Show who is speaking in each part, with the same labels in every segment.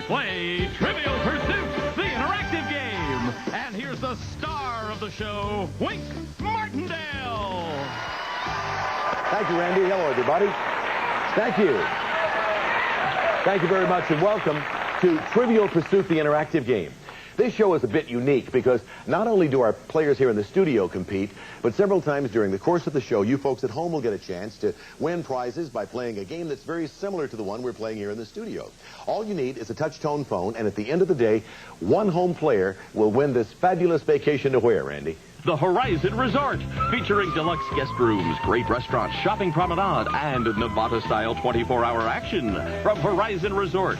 Speaker 1: play Trivial Pursuit, the interactive game. And here's the star of the show, Wink Martindale.
Speaker 2: Thank you, Randy. Hello, everybody. Thank you. Thank you very much, and welcome to Trivial Pursuit, the interactive game. This show is a bit unique because not only do our players here in the studio compete, but several times during the course of the show, you folks at home will get a chance to win prizes by playing a game that's very similar to the one we're playing here in the studio. All you need is a touch-tone phone, and at the end of the day, one home player will win this fabulous vacation to where, Randy?
Speaker 1: The Horizon Resort, featuring deluxe guest rooms, great restaurants, shopping promenade, and Nevada-style 24-hour action from Horizon Resort.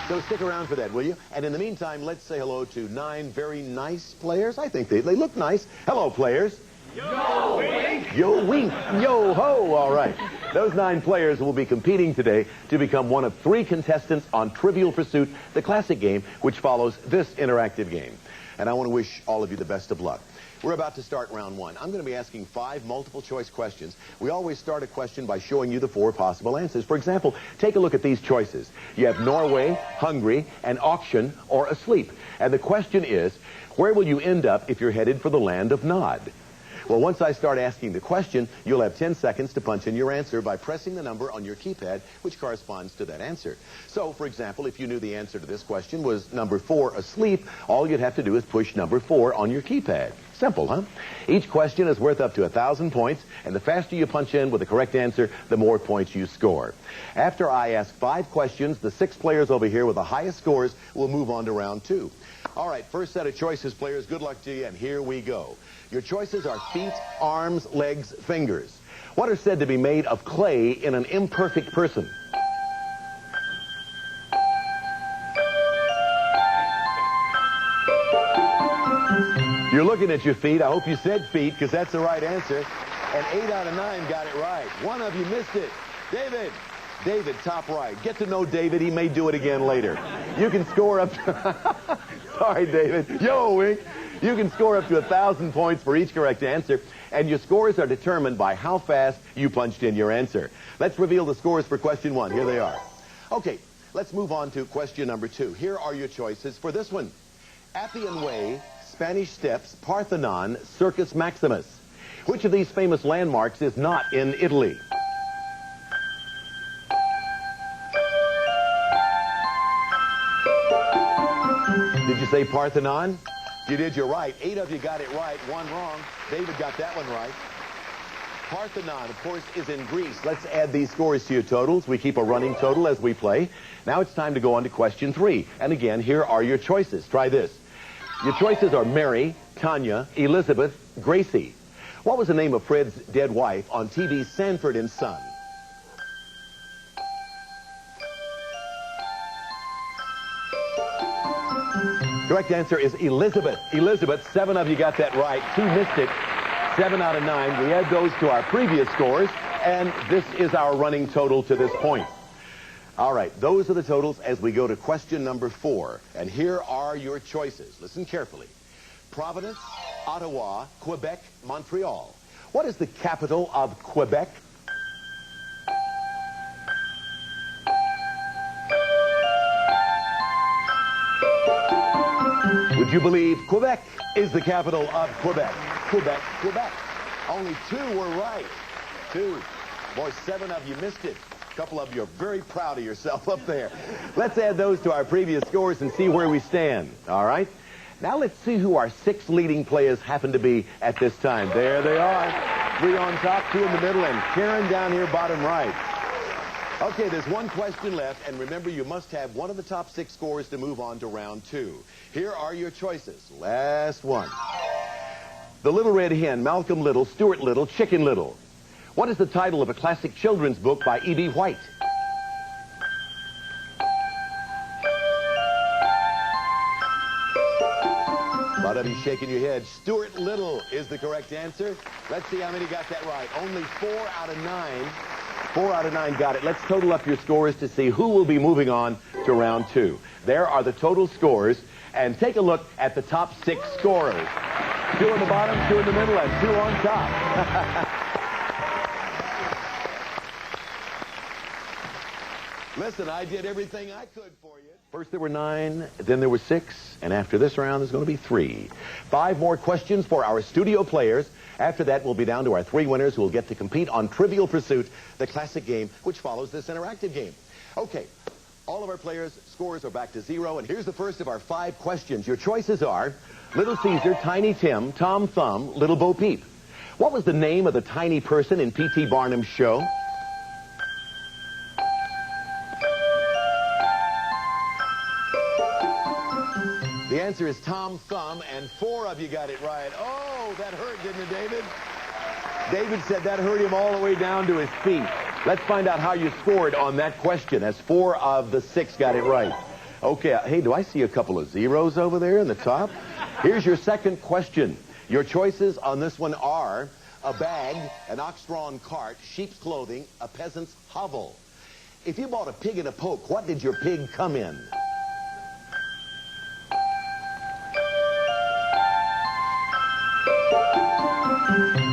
Speaker 2: So stick around for that, will you? And in the meantime, let's say hello to 9 very nice players. I think they look nice. Hello, players.
Speaker 3: Yo, Wink!
Speaker 2: Yo, Wink! Yo, ho! All right. Those 9 players will be competing today to become one of 3 contestants on Trivial Pursuit, the classic game, which follows this interactive game. And I want to wish all of you the best of luck. We're about to start round 1. I'm going to be asking 5 multiple-choice questions. We always start a question by showing you the 4 possible answers. For example, take a look at these choices. You have Norway, hungry, an auction, or asleep. And the question is, where will you end up if you're headed for the land of Nod? Well, once I start asking the question, you'll have 10 seconds to punch in your answer by pressing the number on your keypad, which corresponds to that answer. So, for example, if you knew the answer to this question was number 4, asleep, all you'd have to do is push number 4 on your keypad. Simple, huh? Each question is worth up to 1,000 points, and the faster you punch in with the correct answer, the more points you score. After I ask 5 questions, the 6 players over here with the highest scores will move on to round 2. All right, first set of choices, players. Good luck to you, and here we go. Your choices are feet, arms, legs, fingers. What are said to be made of clay in an imperfect person? You're looking at your feet. I hope you said feet, because that's the right answer. And 8 out of 9 got it right. One of you missed it. David, top right. Get to know David. He may do it again later. You can score up to... Sorry, David. Yo, Wink. You can score up to 1,000 points for each correct answer, and your scores are determined by how fast you punched in your answer. Let's reveal the scores for question 1. Here they are. Okay, let's move on to question number 2. Here are your choices for this one. Appian Way, Spanish Steps, Parthenon, Circus Maximus. Which of these famous landmarks is not in Italy? Did you say Parthenon? You did, you're right. 8 of you got it right, 1 wrong. David got that one right. Parthenon, of course, is in Greece. Let's add these scores to your totals. We keep a running total as we play. Now it's time to go on to question 3. And again, here are your choices. Try this. Your choices are Mary, Tanya, Elizabeth, Gracie. What was the name of Fred's dead wife on TV's Sanford and Son? Correct answer is Elizabeth. Elizabeth, 7 of you got that right. 2 missed it. 7 out of 9. We add those to our previous scores, and this is our running total to this point. All right, those are the totals as we go to question number 4. And here are your choices. Listen carefully. Providence, Ottawa, Quebec, Montreal. What is the capital of Quebec? Would you believe Quebec is the capital of Quebec? Quebec. Only 2 were right. 2. Boy, 7 of you missed it. A couple of you are very proud of yourself up there. Let's add those to our previous scores and see where we stand. All right? Now let's see who our 6 leading players happen to be at this time. There they are. 3 on top, 2 in the middle, and Karen down here bottom right. Okay, there's 1 question left, and remember, you must have one of the top 6 scores to move on to round 2. Here are your choices. Last one. The Little Red Hen, Malcolm Little, Stuart Little, Chicken Little. What is the title of a classic children's book by E.B. White? A lot of you shaking your head. Stuart Little is the correct answer. Let's see how many got that right. Only 4 out of 9. 4 out of 9 got it. Let's total up your scores to see who will be moving on to round 2. There are the total scores, and take a look at the top 6 scorers. 2 in the bottom, 2 in the middle, and 2 on top. Listen, I did everything I could for you. First there were 9, then there were 6, and after this round there's going to be 3. 5 more questions for our studio players. After that, we'll be down to our 3 winners who will get to compete on Trivial Pursuit, the classic game which follows this interactive game. Okay, all of our players' scores are back to 0, and here's the first of our 5 questions. Your choices are Little Caesar, Tiny Tim, Tom Thumb, Little Bo Peep. What was the name of the tiny person in P.T. Barnum's show? The answer is Tom Thumb, and 4 of you got it right. Oh, that hurt, didn't it, David? David said that hurt him all the way down to his feet. Let's find out how you scored on that question, as 4 of the 6 got it right. Okay, hey, do I see a couple of zeros over there in the top? Here's your second question. Your choices on this one are a bag, an ox-drawn cart, sheep's clothing, a peasant's hovel. If you bought a pig in a poke, what did your pig come in?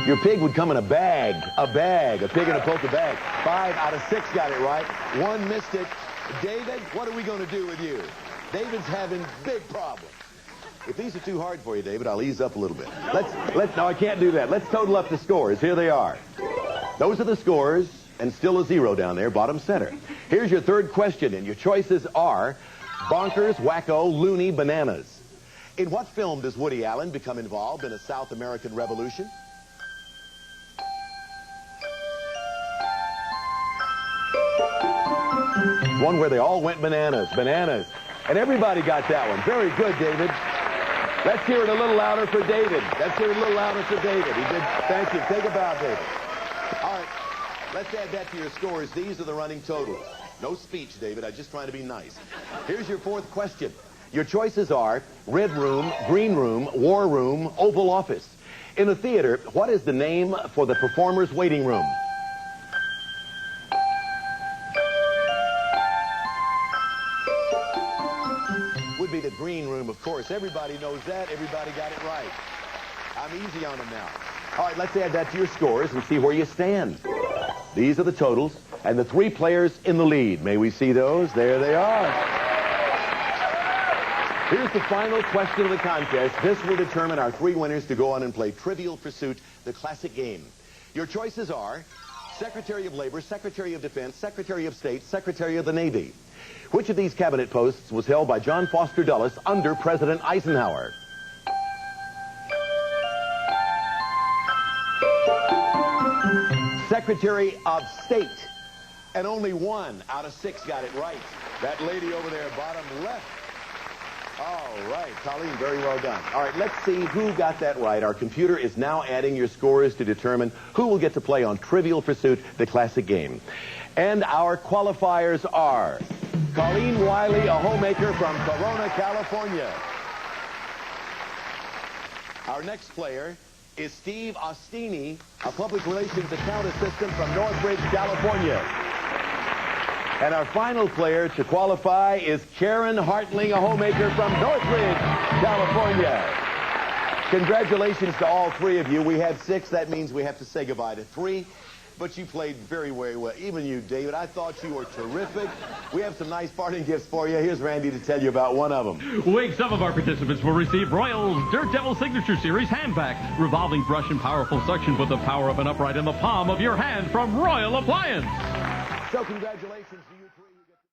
Speaker 2: Your pig would come in a bag, a pig in a poke, a bag. 5 out of 6 got it right. 1 missed it. David, what are we going to do with you? David's having big problems. If these are too hard for you, David, I'll ease up a little bit. No, I can't do that. Let's total up the scores. Here they are. Those are the scores, and still a 0 down there, bottom center. Here's your third question, and your choices are bonkers, wacko, loony, bananas. In what film does Woody Allen become involved in a South American revolution? One where they all went bananas. And everybody got that one. Very good, David. Let's hear it a little louder for David. He did. Thank you. Take a bow, David. All right. Let's add that to your scores. These are the running totals. No speech, David. I'm just trying to be nice. Here's your fourth question. Your choices are red room, green room, war room, Oval Office. In a theater, what is the name for the performer's waiting room? Would be the green room, of course. Everybody knows that. Everybody got it right. I'm easy on them now. All right, let's add that to your scores and see where you stand. These are the totals and the 3 players in the lead. May we see those? There they are. Here's the final question of the contest. This will determine our 3 winners to go on and play Trivial Pursuit, the classic game. Your choices are Secretary of Labor, Secretary of Defense, Secretary of State, Secretary of the Navy. Which of these cabinet posts was held by John Foster Dulles under President Eisenhower? Secretary of State. And only 1 out of 6 got it right. That lady over there, bottom left. All right, Colleen, very well done. All right, let's see who got that right. Our computer is now adding your scores to determine who will get to play on Trivial Pursuit, the classic game. And our qualifiers are Colleen Wiley, a homemaker from Corona, California. Our next player is Steve Ostini, a public relations account assistant from Northridge, California. And our final player to qualify is Karen Hartling, a homemaker from Northridge, California. Congratulations to all 3 of you. We had 6. That means we have to say goodbye to 3. But you played very, very well. Even you, David. I thought you were terrific. We have some nice parting gifts for you. Here's Randy to tell you about one of them.
Speaker 1: Wink, some of our participants will receive Royal's Dirt Devil Signature Series handback. Revolving brush and powerful suction. Put the power of an upright in the palm of your hand from Royal Appliance.
Speaker 2: So congratulations to you 3.